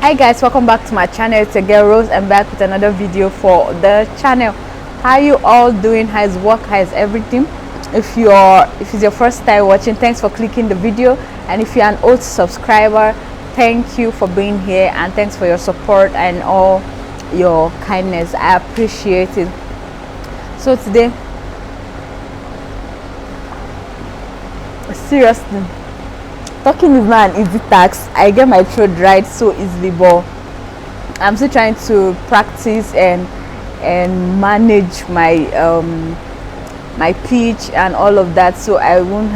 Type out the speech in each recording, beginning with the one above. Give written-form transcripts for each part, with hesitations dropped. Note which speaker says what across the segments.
Speaker 1: Hi guys, welcome back to my channel. It's a girl Rose. I'm back with another video for the channel. How you all doing? How's work? How's everything? If it's your first time watching, thanks for clicking the video, and if you're an old subscriber, thank you for being here, and thanks for your support and all your kindness. I appreciate it. So today, seriously, talking is not an easy task. I get my throat dried so easily, but I'm still trying to practice and manage my my pitch and all of that, so I won't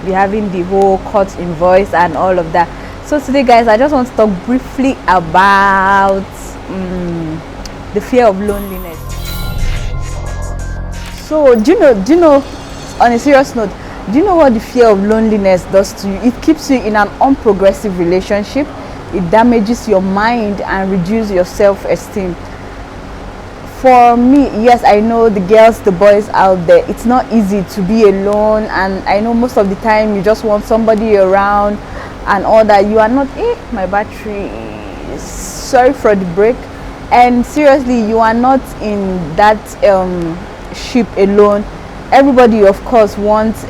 Speaker 1: be having the whole cut in voice and all of that. So today guys, I just want to talk briefly about the fear of loneliness. So do you know, on a serious note, do you know what the fear of loneliness does to you? It keeps you in an unprogressive relationship. It damages your mind and reduces your self-esteem. For me, yes, I know the girls, the boys out there, it's not easy to be alone, and I know most of the time you just want somebody around and all that. You are not, my battery, sorry for the break. And seriously, you are not in that ship alone. Everybody of course wants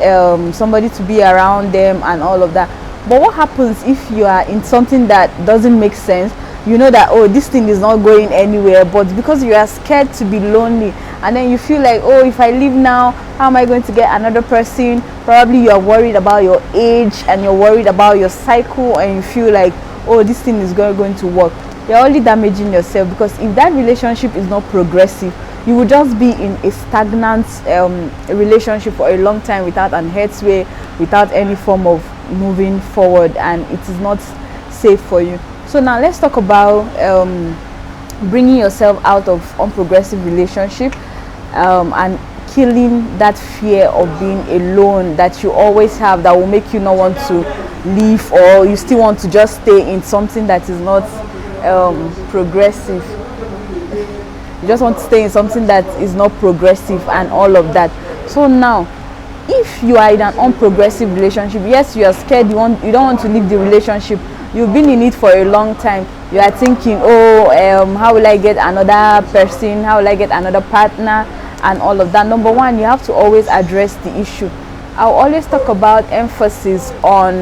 Speaker 1: somebody to be around them and all of that, but what happens if you are in something that doesn't make sense? You know that, oh, this thing is not going anywhere, but because you are scared to be lonely, and then you feel like, oh, if I leave now, how am I going to get another person? Probably you are worried about your age, and you're worried about your cycle, and you feel like, oh, this thing is going to work. You're only damaging yourself, because if that relationship is not progressive, you will just be in a stagnant relationship for a long time without an headway, without any form of moving forward, and it is not safe for you. So now let's talk about bringing yourself out of unprogressive relationship and killing that fear of being alone that you always have, that will make you not want to leave, or you still want to just stay in something that is not progressive. You just want to stay in something that is not progressive and all of that. So now, if you are in an unprogressive relationship, yes, you are scared, you don't want to leave the relationship, you've been in it for a long time, you are thinking, oh, how will I get another person, how will I get another partner and all of that. Number one, you have to always address the issue. I'll always emphasize on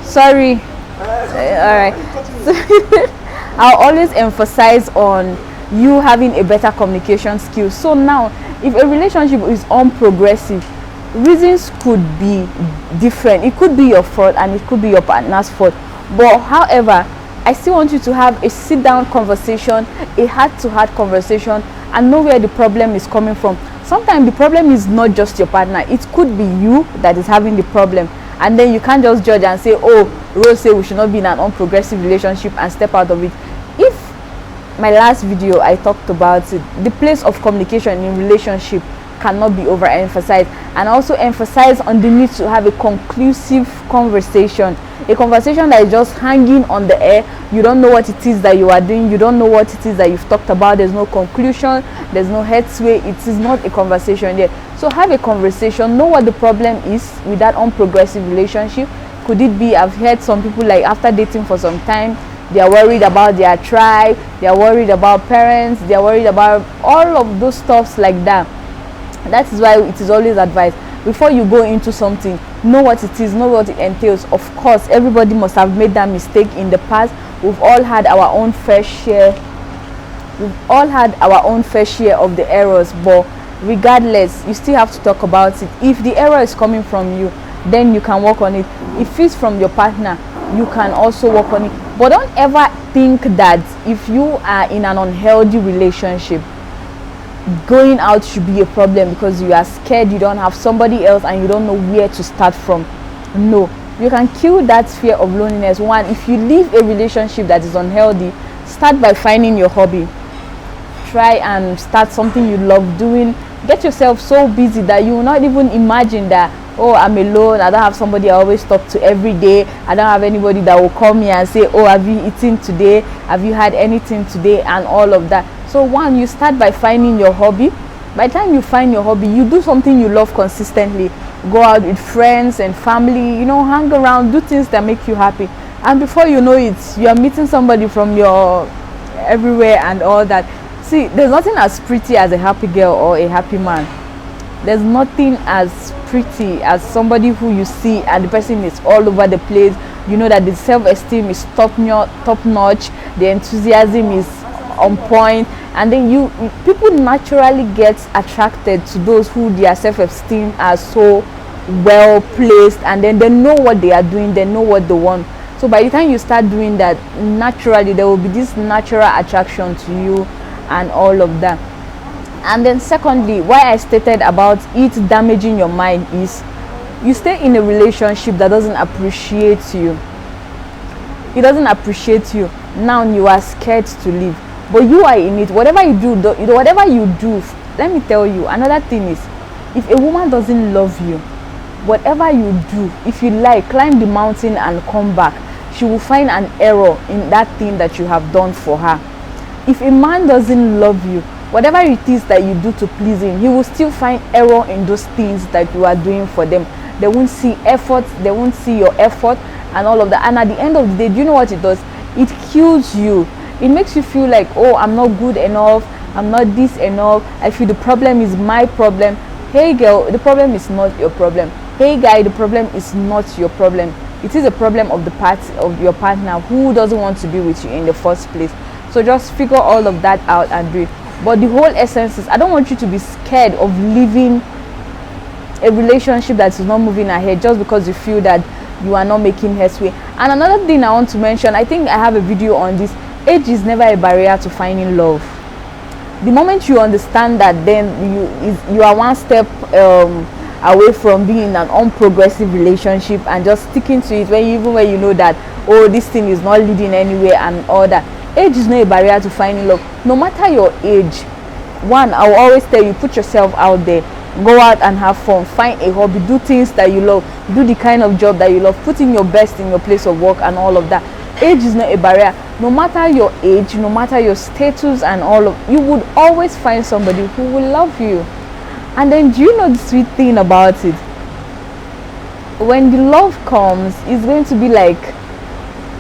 Speaker 1: sorry, all right. I'll always emphasize on you having a better communication skill. So now, if a relationship is unprogressive, reasons could be different. It could be your fault and it could be your partner's fault. But however, I still want you to have a sit-down conversation, a heart-to-heart conversation, and know where the problem is coming from. Sometimes the problem is not just your partner. It could be you that is having the problem. And then you can't just judge and say, oh, Rose say we should not be in an unprogressive relationship, and step out of it. If my last video I talked about it, the place of communication in relationship cannot be overemphasized, and also emphasize on the need to have a conclusive conversation, a conversation that is just hanging on the air. You don't know what it is that you are doing, you don't know what it is that you've talked about, there's no conclusion, there's no headway, it is not a conversation there. So have a conversation, know what the problem is with that unprogressive relationship. Could it be, I've heard some people, like, after dating for some time, they are worried about their tribe, they are worried about parents, they are worried about all of those stuffs like that. That is why it is always advised, before you go into something, know what it is, know what it entails. Of course, everybody must have made that mistake in the past. We've all had our own fair share. We've all had our own fair share of the errors, but regardless, you still have to talk about it. If the error is coming from you, then you can work on it. If it's from your partner, you can also work on it. But don't ever think that if you are in an unhealthy relationship, going out should be a problem because you are scared, you don't have somebody else, and you don't know where to start from. No, you can kill that fear of loneliness. One, if you leave a relationship that is unhealthy, start by finding your hobby. Try and start something you love doing. Get yourself so busy that you will not even imagine that, oh, I'm alone, I don't have somebody I always talk to every day, I don't have anybody that will call me and say, oh, have you eaten today, have you had anything today, and all of that. So one, you start by finding your hobby. By the time you find your hobby, you do something you love consistently, go out with friends and family, you know, hang around, do things that make you happy, and before you know it, you are meeting somebody from your everywhere and all that. See, there's nothing as pretty as a happy girl or a happy man. There's nothing as pretty as somebody who you see and the person is all over the place. You know that the self-esteem is top notch, the enthusiasm is on point, and then people naturally get attracted to those who their self-esteem are so well placed, and then they know what they are doing, they know what they want. So by the time you start doing that, naturally there will be this natural attraction to you and all of that. And then secondly, why I stated about it damaging your mind is you stay in a relationship that doesn't appreciate you. It doesn't appreciate you. Now you are scared to leave, but you are in it. Whatever you do, let me tell you, another thing is, if a woman doesn't love you, whatever you do, if you like, climb the mountain and come back, she will find an error in that thing that you have done for her. If a man doesn't love you, whatever it is that you do to please him, he will still find error in those things that you are doing for them. They won't see effort, they won't see your effort and all of that. And at the end of the day, do you know what it does? It kills you. It makes you feel like, oh, I'm not good enough, I'm not this enough, I feel the problem is my problem. Hey girl, the problem is not your problem. Hey guy, the problem is not your problem. It is a problem of your partner who doesn't want to be with you in the first place. So just figure all of that out and do it. But the whole essence is, I don't want you to be scared of leaving a relationship that is not moving ahead just because you feel that you are not making headway. And another thing I want to mention, I think I have a video on this, age is never a barrier to finding love. The moment you understand that, then you are one step away from being in an unprogressive relationship and just sticking to it even when you know that, oh, this thing is not leading anywhere and all that. Age is not a barrier to finding love. No matter your age, one, I will always tell you, put yourself out there, go out and have fun, find a hobby, do things that you love, do the kind of job that you love, put in your best in your place of work and all of that. Age is not a barrier. No matter your age, no matter your status and all of, you would always find somebody who will love you. And then, do you know the sweet thing about it? When the love comes, it's going to be like,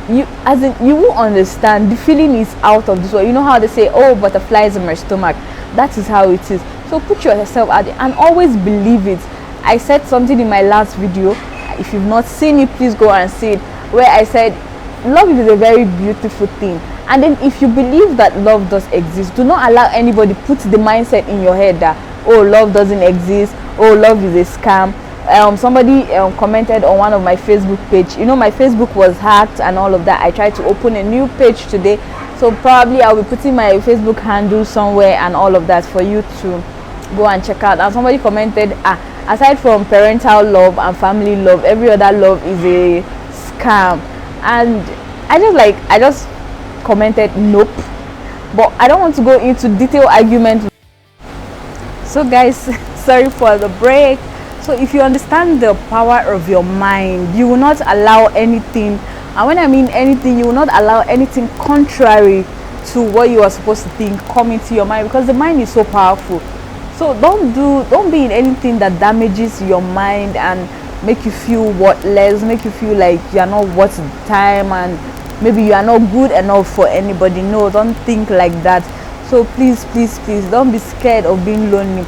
Speaker 1: you will understand the feeling is out of this world. You know how they say, oh, butterflies in my stomach? That is how it is. So put yourself out there and always believe it. I said something in my last video, if you've not seen it, please go and see it, where I said love is a very beautiful thing. And then if you believe that love does exist, do not allow anybody put the mindset in your head that, oh, love doesn't exist, oh, love is a scam. Somebody commented on one of my Facebook page. You know, my Facebook was hacked and all of that. I tried to open a new page today, so probably I'll be putting my Facebook handle somewhere and all of that for you to go and check out. And somebody commented, aside from parental love and family love, every other love is a scam. And I just commented nope, but I don't want to go into detailed argument. So guys, sorry for the break. So if you understand the power of your mind, you will not allow anything, and when I mean anything, you will not allow anything contrary to what you are supposed to think come into your mind, because the mind is so powerful. So don't be in anything that damages your mind and make you feel worthless, make you feel like you are not worth the time and maybe you are not good enough for anybody. No, don't think like that. So please don't be scared of being lonely.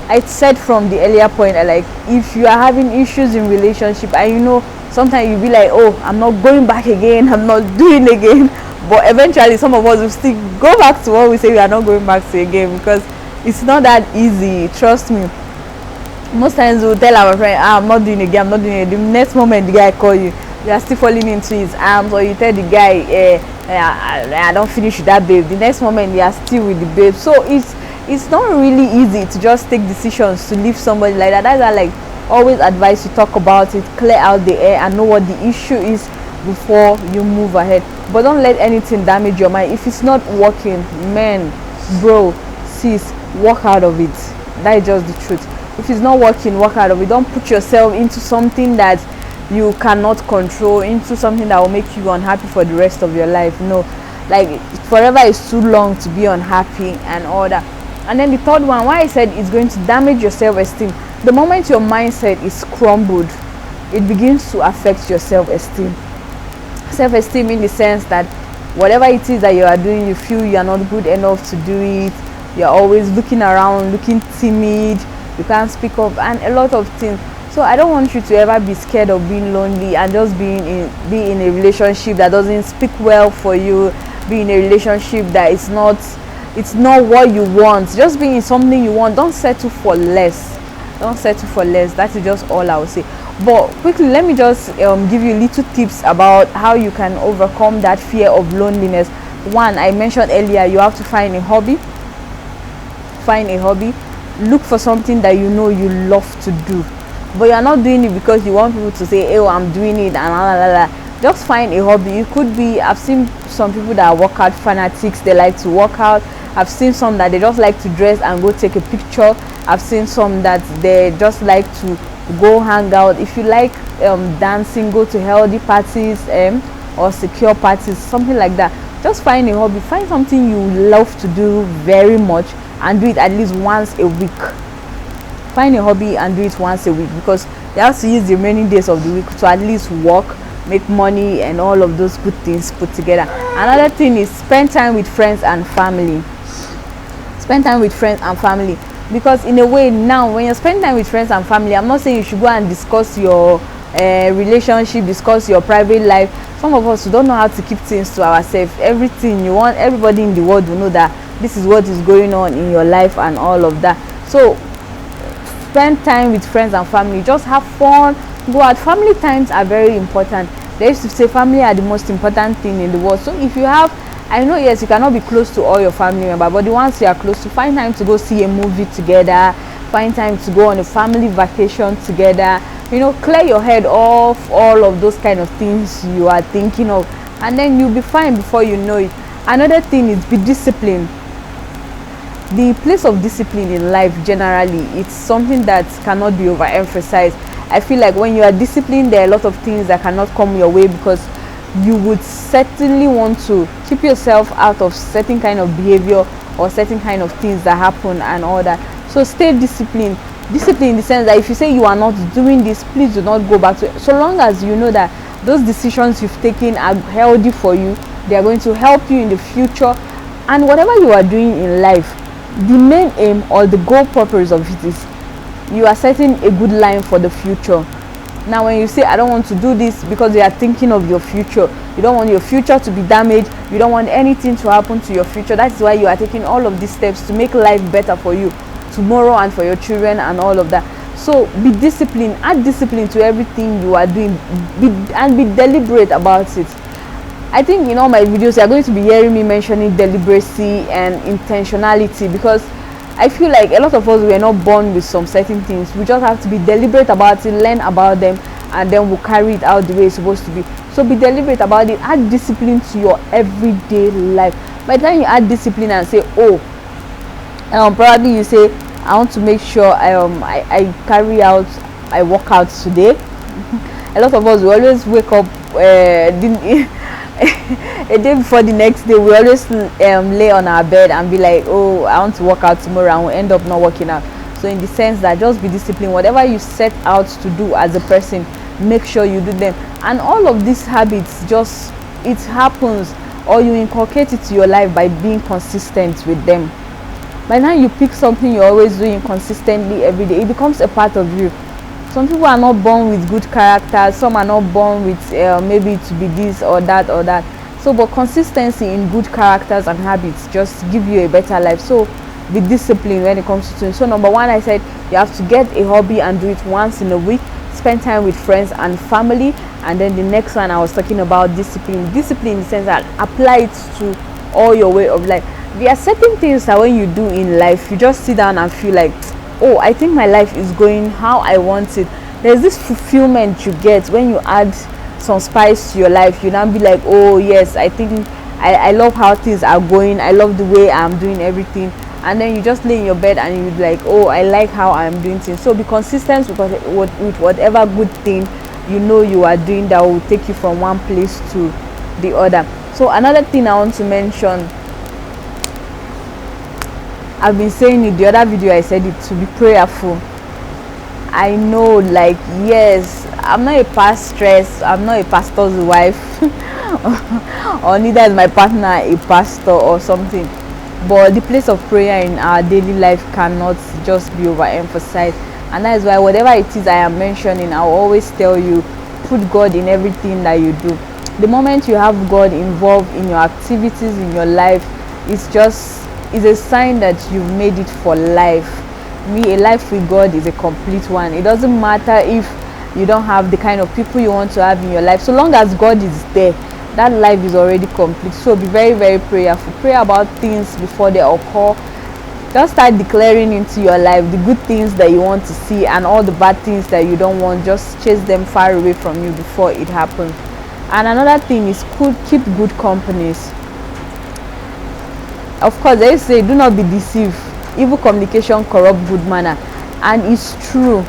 Speaker 1: I said from the earlier point, like, if you are having issues in relationship and you know sometimes you'll be like, oh, I'm not going back again, I'm not doing again, but eventually some of us will still go back to what we say we are not going back to again, because it's not that easy. Trust me. Most times we'll tell our friend, I'm not doing it again, I'm not doing it. The next moment the guy call you are still falling into his arms, or you tell the guy, I don't finish with that babe. The next moment you are still with the babe. So it's not really easy to just take decisions to leave somebody like that. That's why I like always advise you talk about it, clear out the air and know what the issue is before you move ahead. But don't let anything damage your mind. If it's not working, man, bro, sis, walk out of it. That is just the truth. If it's not working, walk out of it. Don't put yourself into something that you cannot control, into something that will make you unhappy for the rest of your life. No, like, forever is too long to be unhappy and all that. And then the third one, why I said it's going to damage your self-esteem, the moment your mindset is crumbled, it begins to affect your self-esteem. Self-esteem in the sense that whatever it is that you are doing, you feel you are not good enough to do it. You're always looking around, looking timid, you can't speak up, and a lot of things. So I don't want you to ever be scared of being lonely and just be in a relationship that doesn't speak well for you, be in a relationship that it's not what you want. Just be in something you want. Don't settle for less. Don't settle for less. That is just all I will say. But quickly, let me just give you little tips about how you can overcome that fear of loneliness. One, I mentioned earlier, you have to find a hobby. Look for something that you know you love to do, but you are not doing it because you want people to say, oh, I'm doing it, and la la la. Just find a hobby. It could be, I've seen some people that are workout fanatics, they like to work out. I've seen some that they just like to dress and go take a picture. I've seen some that they just like to go hang out. If you like dancing, go to healthy parties or secure parties, something like that. Just find a hobby. Find something you love to do very much and do it at least once a week. Find a hobby and do it once a week, because you have to use the remaining days of the week to at least work, make money, and all of those good things put together. Another thing is spend time with friends and family. Spend time with friends and family, because in a way now, when you spend time with friends and family, I'm not saying you should go and discuss your relationship, discuss your private life. Some of us who don't know how to keep things to ourselves. Everything you want everybody in the world to know that this is what is going on in your life and all of that. So spend time with friends and family. Just have fun, go out. Family times are very important. They used to say family are the most important thing in the world. So if you have, I know, yes, you cannot be close to all your family members, but the ones you are close to, find time to go see a movie together, find time to go on a family vacation together. You know, clear your head off all of those kind of things you are thinking of, and then you'll be fine before you know it. Another thing is be disciplined. The place of discipline in life generally, it's something that cannot be overemphasized. I feel like when you are disciplined, there are a lot of things that cannot come your way, because you would certainly want to keep yourself out of certain kind of behavior or certain kind of things that happen and all that. So stay disciplined. Discipline in the sense that if you say you are not doing this, please do not go back to it. So long as you know that those decisions you've taken are healthy for you, they are going to help you in the future. And whatever you are doing in life, the main aim or the goal purpose of it is you are setting a good line for the future. Now when you say I don't want to do this, because you are thinking of your future, you don't want your future to be damaged, you don't want anything to happen to your future. That's why you are taking all of these steps to make life better for you tomorrow and for your children and all of that. So be disciplined. Add discipline to everything you are doing, and be deliberate about it. I think in all my videos you are going to be hearing me mentioning deliberacy and intentionality, because I feel like a lot of us were not born with some certain things. We just have to be deliberate about it, learn about them, and then we'll carry it out the way it's supposed to be. So be deliberate about it. Add discipline to your everyday life. By the time you add discipline and say, oh, probably you say, I want to make sure I carry out, I work out today. A lot of us, we always wake up a day before the next day. We always lay on our bed and be like, oh, I want to work out tomorrow, and we end up not working out. So in the sense that just be disciplined. Whatever you set out to do as a person, make sure you do them. And all of these habits, just it happens, or you inculcate it to your life by being consistent with them. By now you pick something you're always doing consistently every day, it becomes a part of you. Some people are not born with good character, some are not born with maybe to be this or that or that. So but consistency in good characters and habits just give you a better life. So be disciplined when it comes to doing. So number one, I said you have to get a hobby and do it once in a week. Spend time with friends and family. And then the next one, I was talking about discipline. Discipline in the sense that apply it to all your way of life. There are certain things that when you do in life, you just sit down and feel like, oh, I think my life is going how I want it. There's this fulfillment you get when you add some spice to your life. You now be like, oh yes, I think I love how things are going, I love the way I'm doing everything. And then you just lay in your bed and you're like, oh, I like how I'm doing things. So be consistent with whatever good thing you know you are doing that will take you from one place to the other. So another thing I want to mention, I've been saying it, the other video I said it, to be prayerful. I know, like, yes, I'm not a pastoress, I'm not a pastor's wife, or neither is my partner a pastor or something, but the place of prayer in our daily life cannot just be overemphasized. And that is why whatever it is I am mentioning, I'll always tell you, put God in everything that you do. The moment you have God involved in your activities in your life, it's a sign that you've made it for life. A life with God is a complete one. It doesn't matter if you don't have the kind of people you want to have in your life. So long as God is there, that life is already complete. So be very, very prayerful. Pray about things before they occur. Just start declaring into your life the good things that you want to see, and all the bad things that you don't want, just chase them far away from you before it happens. And another thing is, keep good companies. Of course, they say do not be deceived. Evil communication corrupt good manner, and it's true.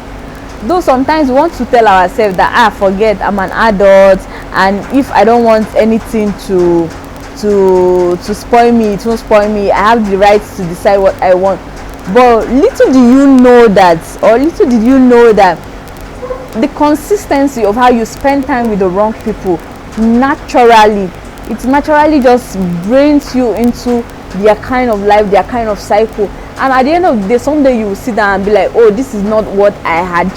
Speaker 1: Though sometimes we want to tell ourselves that forget, I'm an adult, and if I don't want anything to spoil me, it won't spoil me. I have the right to decide what I want. But little do you know that, or little did you know that the consistency of how you spend time with the wrong people naturally just brings you into their kind of life, their kind of cycle. And at the end of the day, someday you will sit down and be like, oh, this is not what I had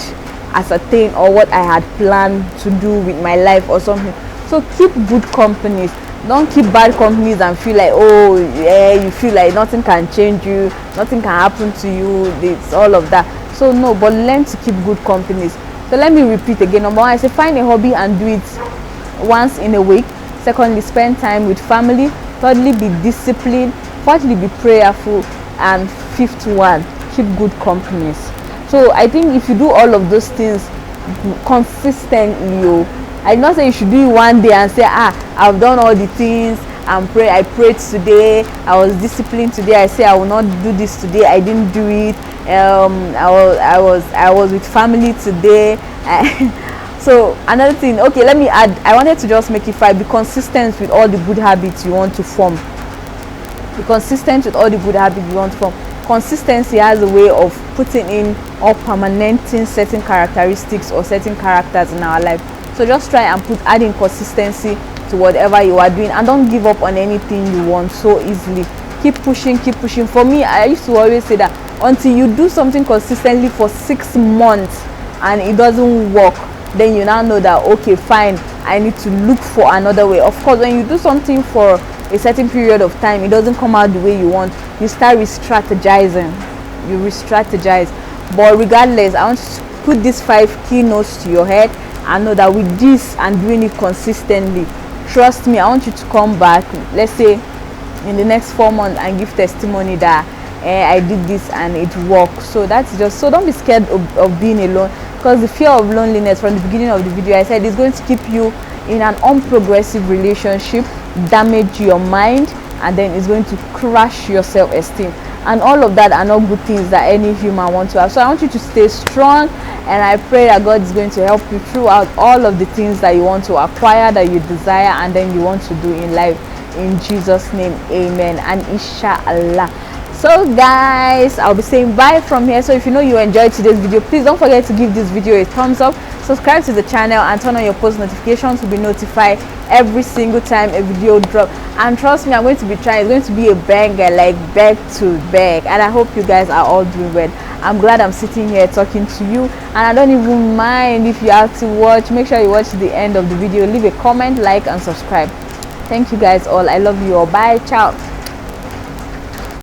Speaker 1: ascertained or what I had planned to do with my life or something. So keep good companies. Don't keep bad companies and feel like, oh yeah, you feel like nothing can change you, nothing can happen to you, it's all of that. So no, but learn to keep good companies. So let me repeat again. Number one, I say find a hobby and do it once in a week. Secondly, spend time with family. Thirdly, be disciplined. Fourthly, be prayerful. And fifth one, keep good companies. So I think if you do all of those things consistently, I'm not saying you should do it one day and say, I've done all the things and I prayed today, I was disciplined today, I say I will not do this today, I didn't do it. I was with family today. So another thing, okay, let me add, I wanted to just make it 5. Be consistent with all the good habits you want to form. Be consistent with all the good habits you want to form. Consistency has a way of putting in or permanenting certain characteristics or certain characters in our life. So just try and adding consistency to whatever you are doing, and don't give up on anything you want so easily. Keep pushing, keep pushing. For me, I used to always say that until you do something consistently for 6 months and it doesn't work, then you now know that, okay, fine, I need to look for another way. Of course, when you do something for a certain period of time, it doesn't come out the way you want, you start re-strategizing. You re-strategize. But regardless, I want you to put these 5 key notes to your head and know that with this and doing it consistently, trust me, I want you to come back, let's say in the next 4 months, and give testimony that I did this and it worked. So that's just, so don't be scared of being alone, because the fear of loneliness, from the beginning of the video I said, is going to keep you in an unprogressive relationship, damage your mind, and then it's going to crush your self-esteem. And all of that are not good things that any human wants to have. So I want you to stay strong, and I pray that God is going to help you throughout all of the things that you want to acquire, that you desire, and then you want to do in life. In Jesus' name, amen and inshallah. So guys, I'll be saying bye from here. So if you know you enjoyed today's video, please don't forget to give this video a thumbs up, subscribe to the channel, and turn on your post notifications to be notified every single time a video drop. And trust me, I'm going to be trying. It's going to be a banger, like back to back. And I hope you guys are all doing well. I'm glad I'm sitting here talking to you, and I don't even mind if you have to watch. Make sure you watch the end of the video, leave a comment, like, and subscribe. Thank you guys all. I love you all. Bye. Ciao.